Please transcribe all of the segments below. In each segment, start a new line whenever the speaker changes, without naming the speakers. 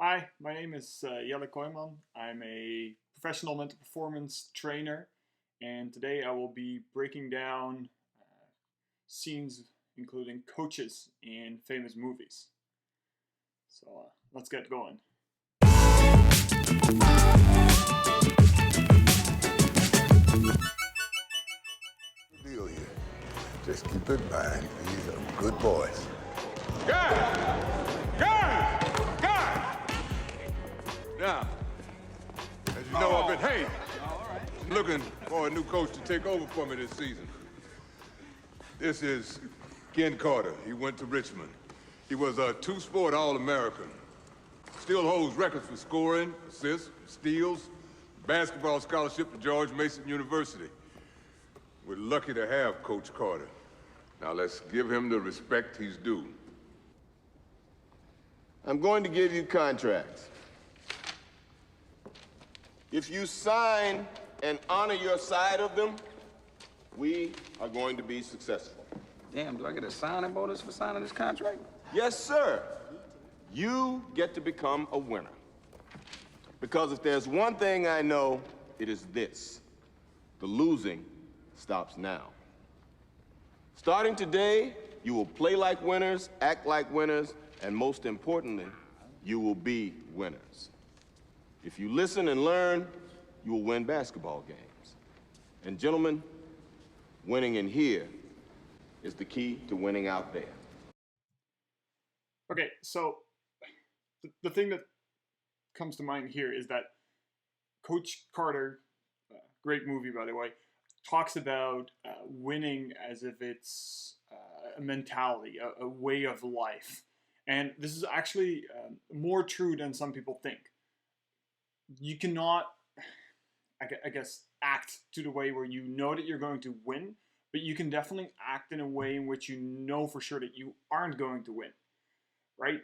Hi, my name is Jelle Kooijman. I'm a professional mental performance trainer, and today I will be breaking down scenes including coaches in famous movies. So let's get going.
Deal here. Just keep in mind, these are good boys.
Guys! Guys! Guys! Now, as you know, I've been looking for a new coach to take over for me this season. This is Ken Carter. He went to Richmond. He was a two-sport All-American. Still holds records for scoring, assists, steals, basketball scholarship to George Mason University. We're lucky to have Coach Carter. Now let's give him the respect he's due.
I'm going to give you contracts. If you sign and honor your side of them, we are going to be successful.
Damn, do I get a signing bonus for signing this contract?
Yes, sir. You get to become a winner. Because if there's one thing I know, it is this. The losing stops now. Starting today, you will play like winners, act like winners, and most importantly, you will be winners. If you listen and learn, you will win basketball games. And gentlemen, winning in here is the key to winning out there.
Okay, so the thing that comes to mind here is that Coach Carter, great movie by the way, talks about winning as if it's a mentality, a way of life. And this is actually more true than some people think. You cannot, I guess, act to the way where you know that you're going to win, but you can definitely act in a way in which you know for sure that you aren't going to win, right?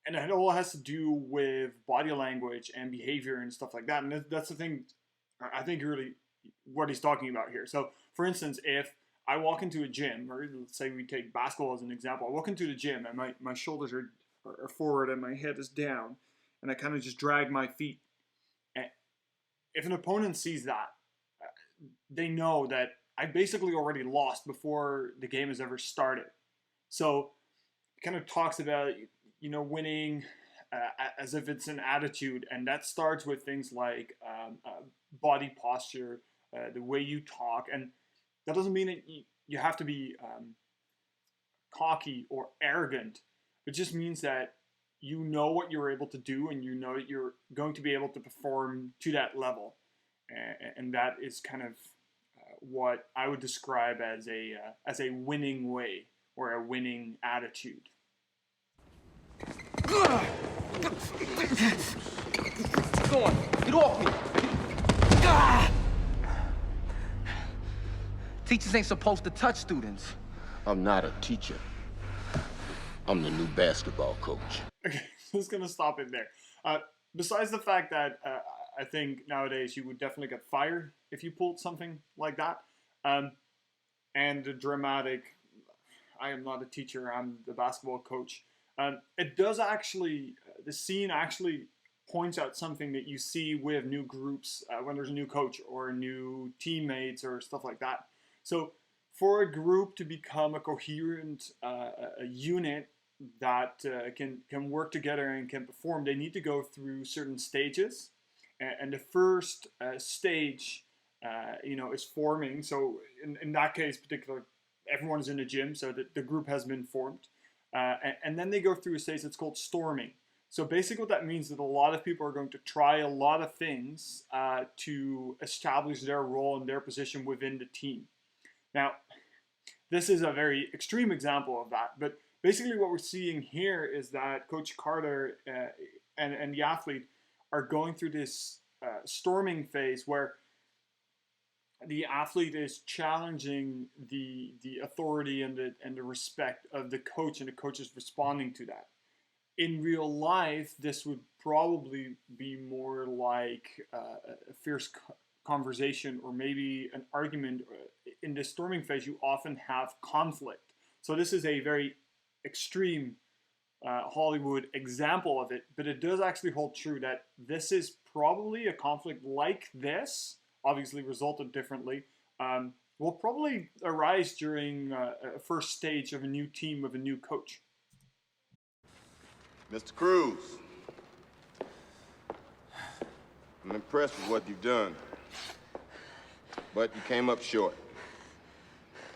And it all has to do with body language and behavior and stuff like that. And that's the thing I think really what he's talking about here. So, for instance, if I walk into a gym, or let's say we take basketball as an example, I walk into the gym and my shoulders are forward and my head is down, and I kind of just drag my feet. And if an opponent sees that, they know that I basically already lost before the game has ever started. So, it kind of talks about, winning as if it's an attitude, and that starts with things like body posture, the way you talk, and that doesn't mean that you have to be cocky or arrogant. It just means that you know what you're able to do, and you know that you're going to be able to perform to that level, and that is kind of what I would describe as a winning way or a winning attitude.
Go on, get off me. Teachers ain't supposed to touch students.
I'm not a teacher. I'm the new basketball coach.
Okay, just gonna stop it there. Besides the fact that I think nowadays you would definitely get fired if you pulled something like that, and the dramatic, I am not a teacher, I'm the basketball coach. It does actually, the scene actually points out something that you see with new groups when there's a new coach or new teammates or stuff like that. So for a group to become a coherent a unit that can work together and can perform, they need to go through certain stages. And the first stage, is forming. So in that case, particular, everyone is in the gym, so the group has been formed. And then they go through a stage that's called storming. So basically what that means is that a lot of people are going to try a lot of things to establish their role and their position within the team. Now, this is a very extreme example of that, but basically what we're seeing here is that Coach Carter and the athlete are going through this storming phase where the athlete is challenging the authority and the respect of the coach, and the coach is responding to that. In real life, this would probably be more like a fierce conversation or maybe an argument. In the storming phase, you often have conflict. So this is a very extreme Hollywood example of it, but it does actually hold true that this is probably a conflict like this, obviously resulted differently, will probably arise during a first stage of a new team with a new coach.
Mr. Cruz, I'm impressed with what you've done, but you came up short.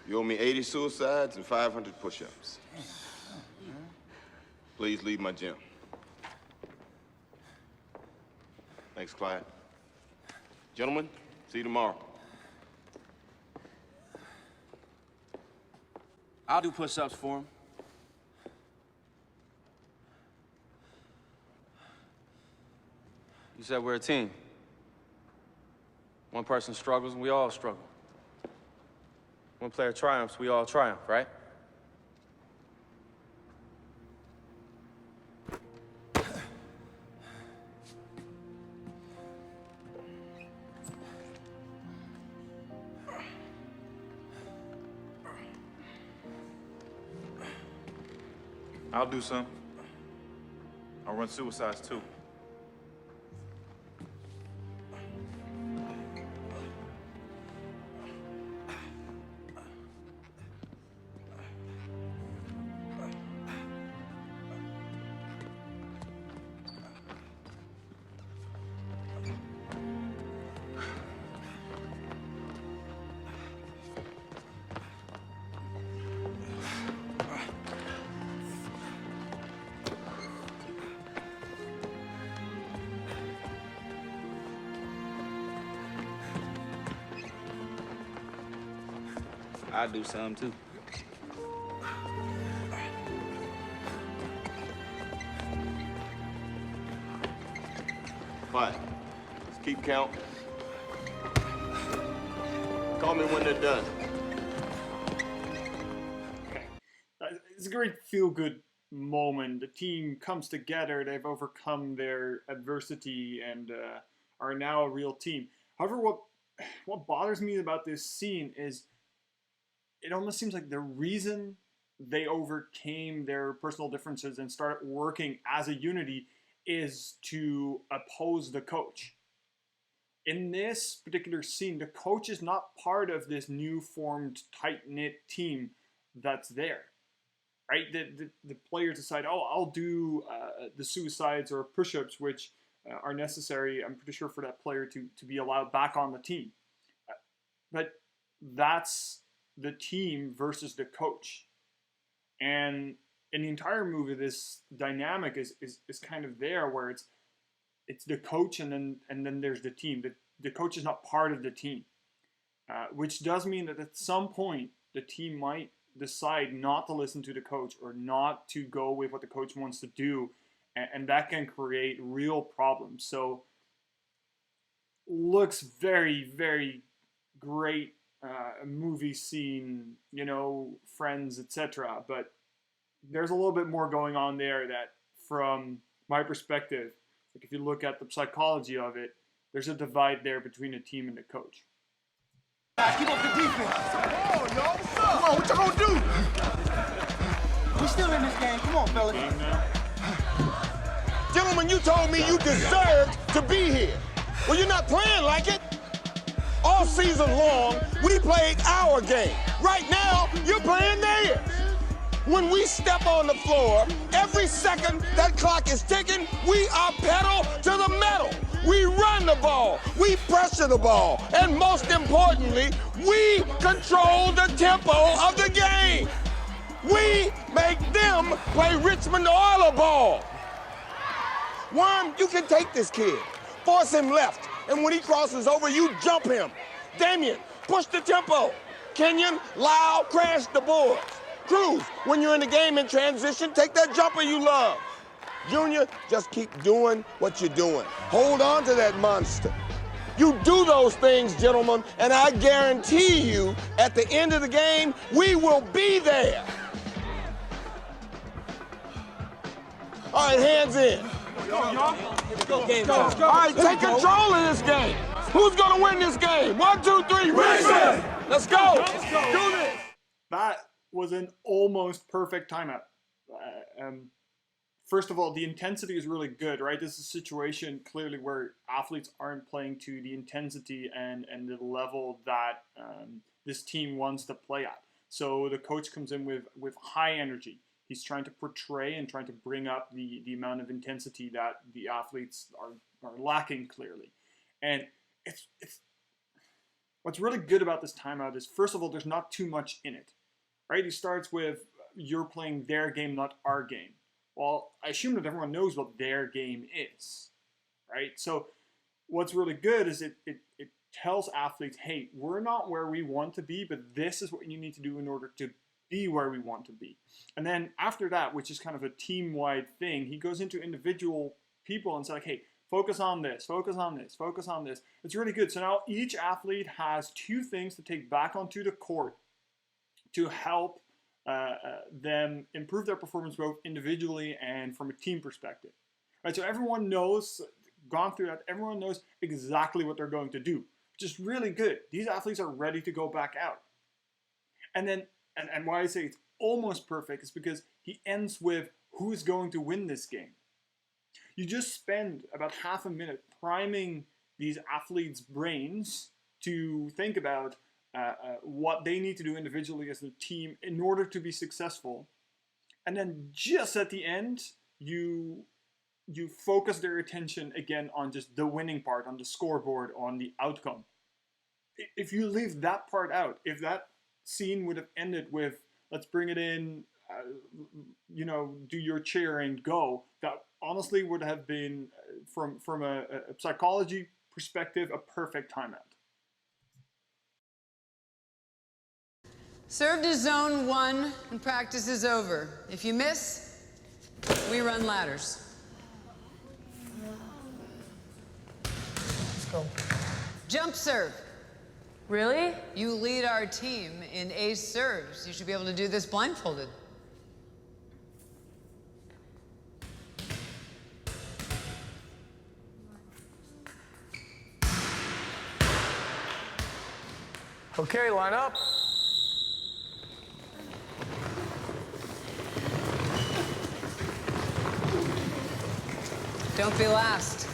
You owe me 80 suicides and 500 push-ups. Please leave my gym. Thanks, Clyde. Gentlemen, see you tomorrow.
I'll do push-ups for him. You said we're a team. One person struggles and we all struggle. One player triumphs, we all triumph, right?
I'll do some. I'll run suicides too.
I'll do some too.
Fine. Let's keep count. Call me when they're done.
Okay. It's a great feel-good moment. The team comes together, they've overcome their adversity and are now a real team. However, what bothers me about this scene is it almost seems like the reason they overcame their personal differences and started working as a unity is to oppose the coach. In this particular scene, the coach is not part of this new formed tight-knit team that's there, right? The players decide, oh, I'll do the suicides or push-ups, which are necessary, I'm pretty sure, for that player to be allowed back on the team. But that's the team versus the coach. And in the entire movie, this dynamic is kind of there, where it's the coach and then there's the team. The coach is not part of the team, which does mean that at some point the team might decide not to listen to the coach or not to go with what the coach wants to do, and that can create real problems. So looks very, very great movie scene, Friends, etc. But there's a little bit more going on there that, from my perspective, like if you look at the psychology of it, there's a divide there between the team and the coach.
Keep up the defense. Come on, y'all. Come on, what y'all gonna do? We still in this game. Come on, fellas.
Gentlemen, you told me you deserved to be here. Well, you're not playing like it. All season long, we played our game. Right now, you're playing theirs. When we step on the floor, every second that clock is ticking, we are pedal to the metal. We run the ball, we pressure the ball, and most importantly, we control the tempo of the game. We make them play Richmond Oiler ball. Worm, you can take this kid, force him left, and when he crosses over, you jump him. Damien, push the tempo. Kenyon, loud, crash the boards. Cruz, when you're in the game in transition, take that jumper you love. Junior, just keep doing what you're doing. Hold on to that monster. You do those things, gentlemen, and I guarantee you, at the end of the game, we will be there. All right, hands in. All right, take control of this game. Who's gonna win this game? 1, 2, 3, Richmond! Let's go. Let's do this.
That was an almost perfect timeout. first of all, the intensity is really good, right? This is a situation clearly where athletes aren't playing to the intensity and the level that this team wants to play at. So the coach comes in with high energy. He's trying to portray and trying to bring up the amount of intensity that the athletes are lacking clearly. And it's what's really good about this timeout is, first of all, there's not too much in it, right? He starts with, you're playing their game, not our game. Well, I assume that everyone knows what their game is, right? So what's really good is it tells athletes, hey, we're not where we want to be, but this is what you need to do in order to be where we want to be. And then after that, which is kind of a team-wide thing, he goes into individual people and says, like, hey, focus on this, focus on this, focus on this. It's really good. So now each athlete has 2 things to take back onto the court to help them improve their performance both individually and from a team perspective. Right, so everyone knows, gone through that, everyone knows exactly what they're going to do, which is really good. These athletes are ready to go back out. And then, and why I say it's almost perfect is because he ends with who's going to win this game. You just spend about half a minute priming these athletes' brains to think about what they need to do individually as a team in order to be successful. And then just at the end, you focus their attention again on just the winning part, on the scoreboard, on the outcome. If you leave that part out, if that scene would have ended with, let's bring it in, do your cheer and go, that honestly would have been, from a psychology perspective, a perfect timeout.
Serve to zone 1 and practice is over. If you miss, we run ladders.
Let's go.
Jump serve.
Really?
You lead our team in ace serves. You should be able to do this blindfolded.
Okay, line up.
Don't be last.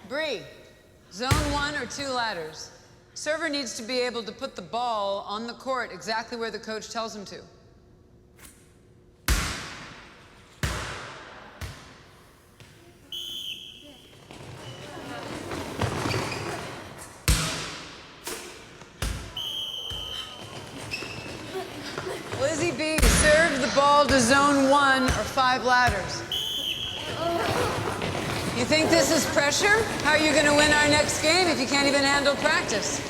Bree, zone 1 or 2 ladders. Server needs to be able to put the ball on the court exactly where the coach tells him to. Lizzie B, serve the ball to zone 1 or 5 ladders. You think this is pressure? How are you going to win our next game if you can't even handle practice?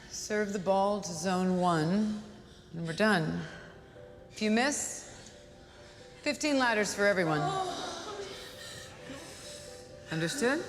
Serve the ball to zone 1, and we're done. If you miss, 15 ladders for everyone. Understood?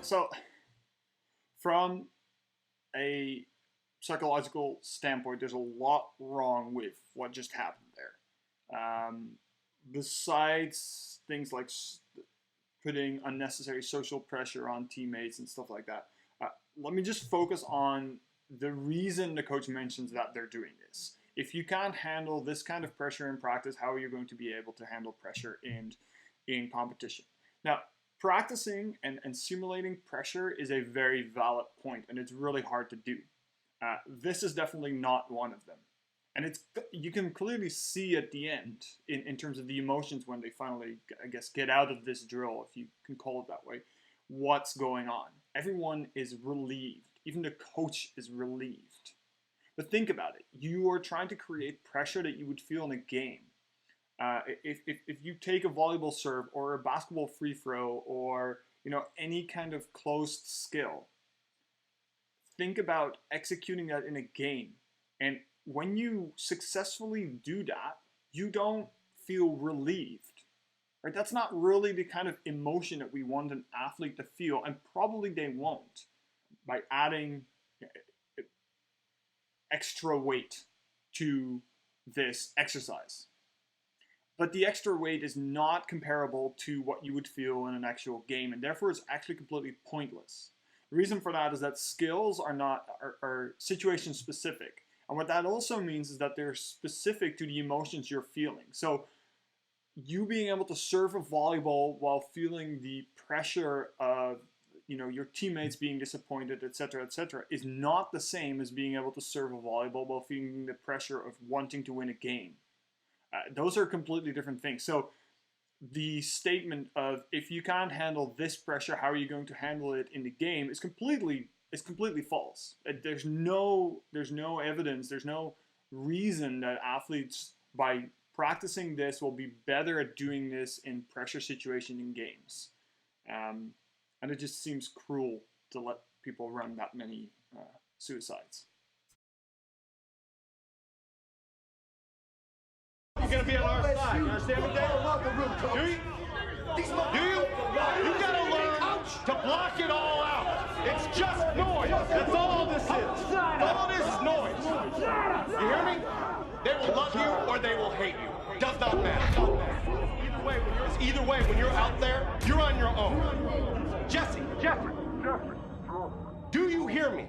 So, from a psychological standpoint, there's a lot wrong with what just happened there. Besides things like putting unnecessary social pressure on teammates and stuff like that, let me just focus on the reason the coach mentions that they're doing this. If you can't handle this kind of pressure in practice, how are you going to be able to handle pressure in competition? Now, practicing and simulating pressure is a very valid point, and it's really hard to do. This is definitely not one of them. And you can clearly see at the end, in terms of the emotions when they finally, I guess, get out of this drill, if you can call it that way, what's going on. Everyone is relieved. Even the coach is relieved. But think about it. You are trying to create pressure that you would feel in a game. If you take a volleyball serve or a basketball free throw or any kind of closed skill, think about executing that in a game. And when you successfully do that, you don't feel relieved. Right? That's not really the kind of emotion that we want an athlete to feel, and probably they won't by adding extra weight to this exercise. But the extra weight is not comparable to what you would feel in an actual game, and therefore it's actually completely pointless. The reason for that is that skills are situation specific. And what that also means is that they're specific to the emotions you're feeling. So you being able to serve a volleyball while feeling the pressure of your teammates being disappointed, etc., is not the same as being able to serve a volleyball while feeling the pressure of wanting to win a game. Those are completely different things. So the statement of, if you can't handle this pressure, how are you going to handle it in the game, is completely false. There's no evidence, there's no reason that athletes, by practicing this, will be better at doing this in pressure situation in games. And it just seems cruel to let people run that many suicides.
You're gonna be on our side. You understand me, Dave? Do you? You gotta learn to block it all out. It's just noise. That's all this is. All this is noise. You hear me? They will love you or they will hate you. Does not matter. Either way, when you're out there, you're on your own. Jesse. Do you hear me?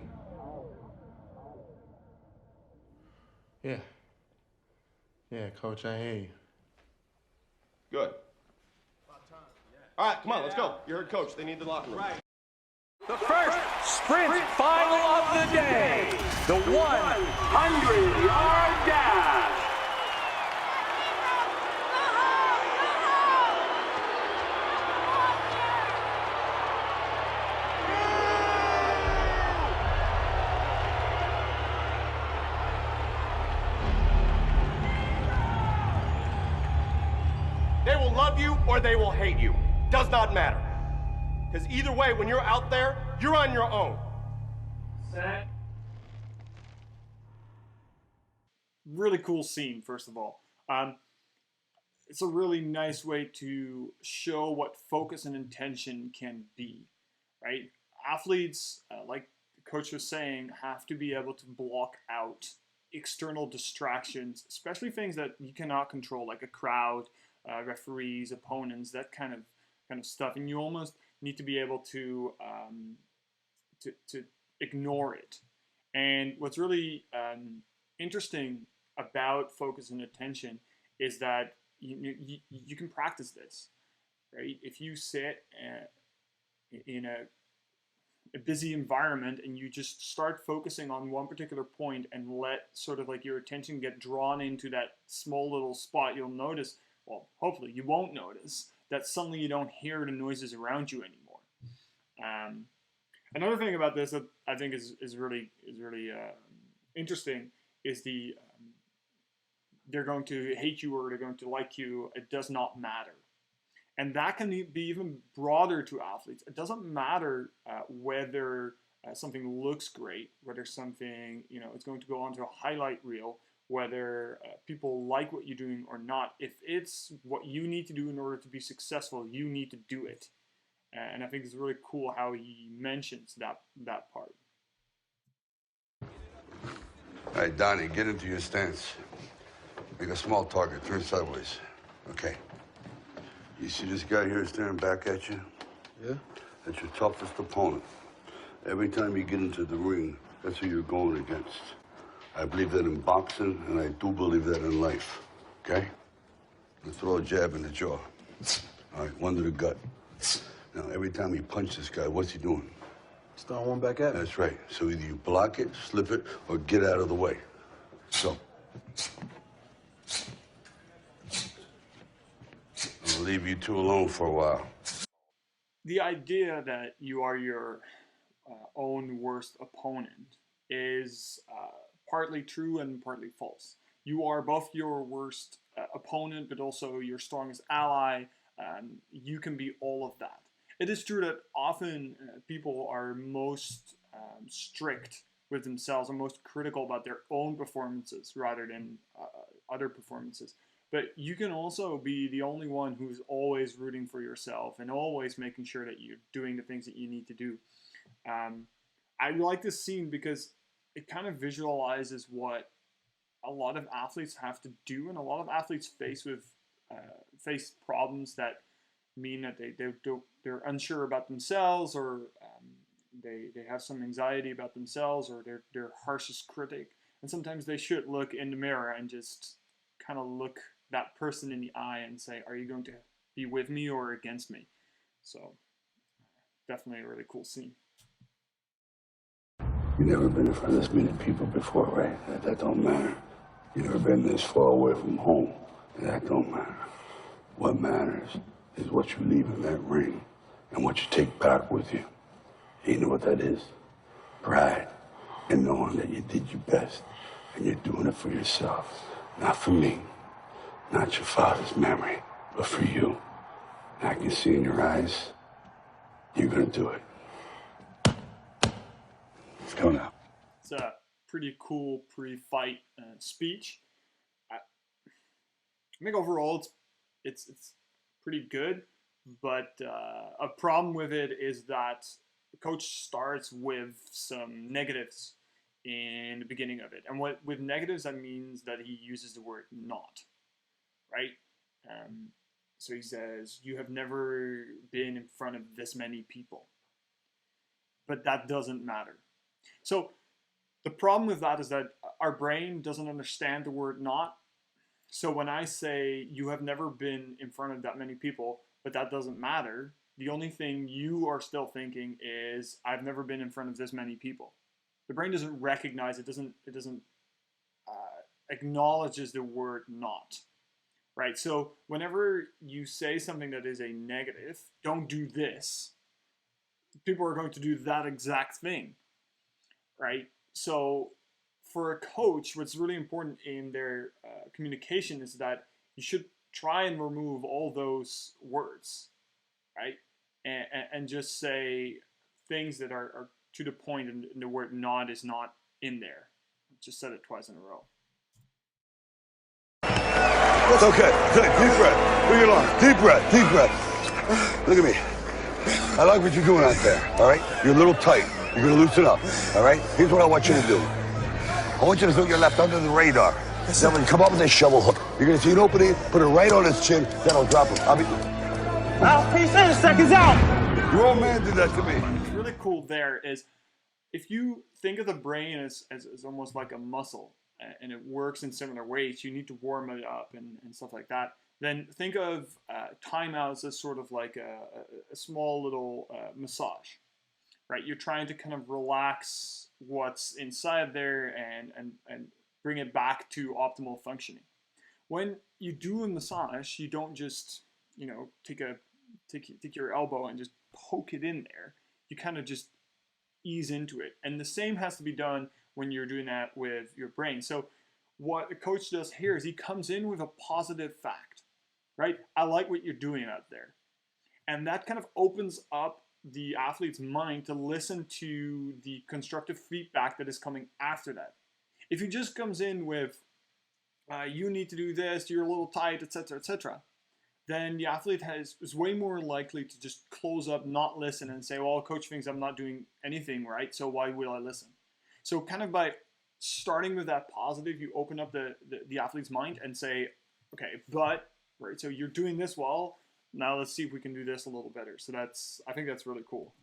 Yeah, Coach, I hear you.
Good. All right, come on, let's go. You heard Coach. They need the locker room. Right.
The first sprint final of the day. The 100-yard dash.
They will love you or they will hate you. Does not matter. Because either way, when you're out there, you're on your own.
Set.
Really cool scene, first of all. It's a really nice way to show what focus and intention can be, right? Athletes, like the coach was saying, have to be able to block out external distractions, especially things that you cannot control, like a crowd, referees, opponents, that kind of stuff, and you almost need to be able to ignore it. And what's really interesting about focus and attention is that you can practice this, right? If you sit in a busy environment and you just start focusing on one particular point and let sort of like your attention get drawn into that small little spot, you'll notice, well, hopefully you won't notice, that suddenly you don't hear the noises around you anymore. Another thing about this that I think is really interesting is they're going to hate you or they're going to like you. It does not matter. And that can be even broader to athletes. It doesn't matter whether something looks great, whether something is going to go onto a highlight reel, whether people like what you're doing or not. If it's what you need to do in order to be successful, you need to do it. And I think it's really cool how he mentions that part.
All right, Donnie, get into your stance. Make a small target, turn sideways. Okay. You see this guy here staring back at you?
Yeah?
That's your toughest opponent. Every time you get into the ring, that's who you're going against. I believe that in boxing, and I do believe that in life. Okay? You throw a jab in the jaw. All right, one to the gut. Now, every time you punch this guy, what's he doing?
He's throwing one back at me.
That's right. So either you block it, slip it, or get out of the way. So. I'll leave you two alone for a while.
The idea that you are your own worst opponent is partly true and partly false. You are both your worst opponent, but also your strongest ally. You can be all of that. It is true that often people are most strict with themselves and most critical about their own performances rather than other performances. But you can also be the only one who's always rooting for yourself and always making sure that you're doing the things that you need to do. I like this scene because it kind of visualizes what a lot of athletes have to do, and a lot of athletes face problems that mean that they're unsure about themselves, or they have some anxiety about themselves, or they're their harshest critic. And sometimes they should look in the mirror and just kind of look that person in the eye and say, are you going to be with me or against me? So definitely a really cool scene.
You've never been in front of this many people before, right? That don't matter. You've never been this far away from home. That don't matter. What matters is what you leave in that ring and what you take back with you. You know what that is? Pride in knowing that you did your best and you're doing it for yourself. Not for me, not your father's memory, but for you. And I can see in your eyes, you're gonna do it. It's coming out.
It's a pretty cool pre-fight speech. I think overall it's pretty good, but a problem with it is that the coach starts with some negatives in the beginning of it. And with negatives, that means that he uses the word not, right? So he says, you have never been in front of this many people. But that doesn't matter. So the problem with that is that our brain doesn't understand the word not. So when I say you have never been in front of that many people, but that doesn't matter, the only thing you are still thinking is, I've never been in front of this many people. The brain doesn't recognize it, doesn't acknowledges the word not, right? So whenever you say something that is a negative, don't do this, people are going to do that exact thing, right? So for a coach, what's really important in their communication is that you should try and remove all those words, right? And just say things that are to the point, and the word not is not in there. Just said it twice in a row.
Okay, good. Deep breath. Bring it on. Deep breath. Deep breath. Look at me. I like what you're doing out there, all right? You're a little tight. You're going to loosen up, all right? Here's what I want you to do. I want you to throw your left under the radar. Then when you come up with this shovel hook, you're going to see an opening, put it right on his chin, then I'll drop him.
Mouthpiece in, seconds out.
Your old man did that to me.
What's really cool there is, if you think of the brain as almost like a muscle, and it works in similar ways, you need to warm it up and stuff like that, then think of timeouts as sort of like a small little massage, right? You're trying to kind of relax what's inside there and bring it back to optimal functioning. When you do a massage, you don't just, take your elbow and just poke it in there. You kind of just ease into it. And the same has to be done when you're doing that with your brain. So what the coach does here is he comes in with a positive fact, right? I like what you're doing out there. And that kind of opens up the athlete's mind to listen to the constructive feedback that is coming after that. If he just comes in with, you need to do this, you're a little tight, etc., then the athlete is way more likely to just close up, not listen, and say, well, coach thinks I'm not doing anything right, so why would I listen? So kind of by starting with that positive, you open up the athlete's mind and say, okay, but, right, so you're doing this well, now let's see if we can do this a little better. So I think that's really cool.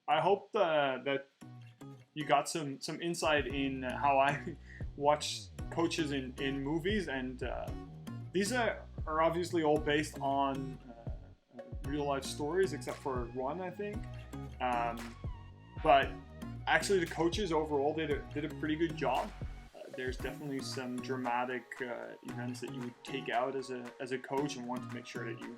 I hope that you got some insight in how I watch coaches in movies, and these are obviously all based on real life stories, except for one, I think. But actually, the coaches overall did a pretty good job. There's definitely some dramatic events that you would take out as a coach and want to make sure that you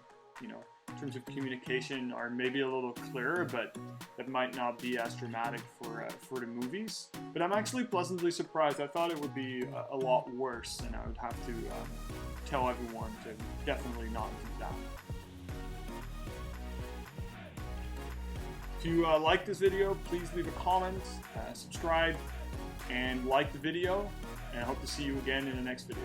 in terms of communication are maybe a little clearer, but that might not be as dramatic for the movies. But I'm actually pleasantly surprised. I thought it would be a lot worse, and I would have to tell everyone to definitely not do that. If you like this video, please leave a comment, subscribe, and like the video, and I hope to see you again in the next video.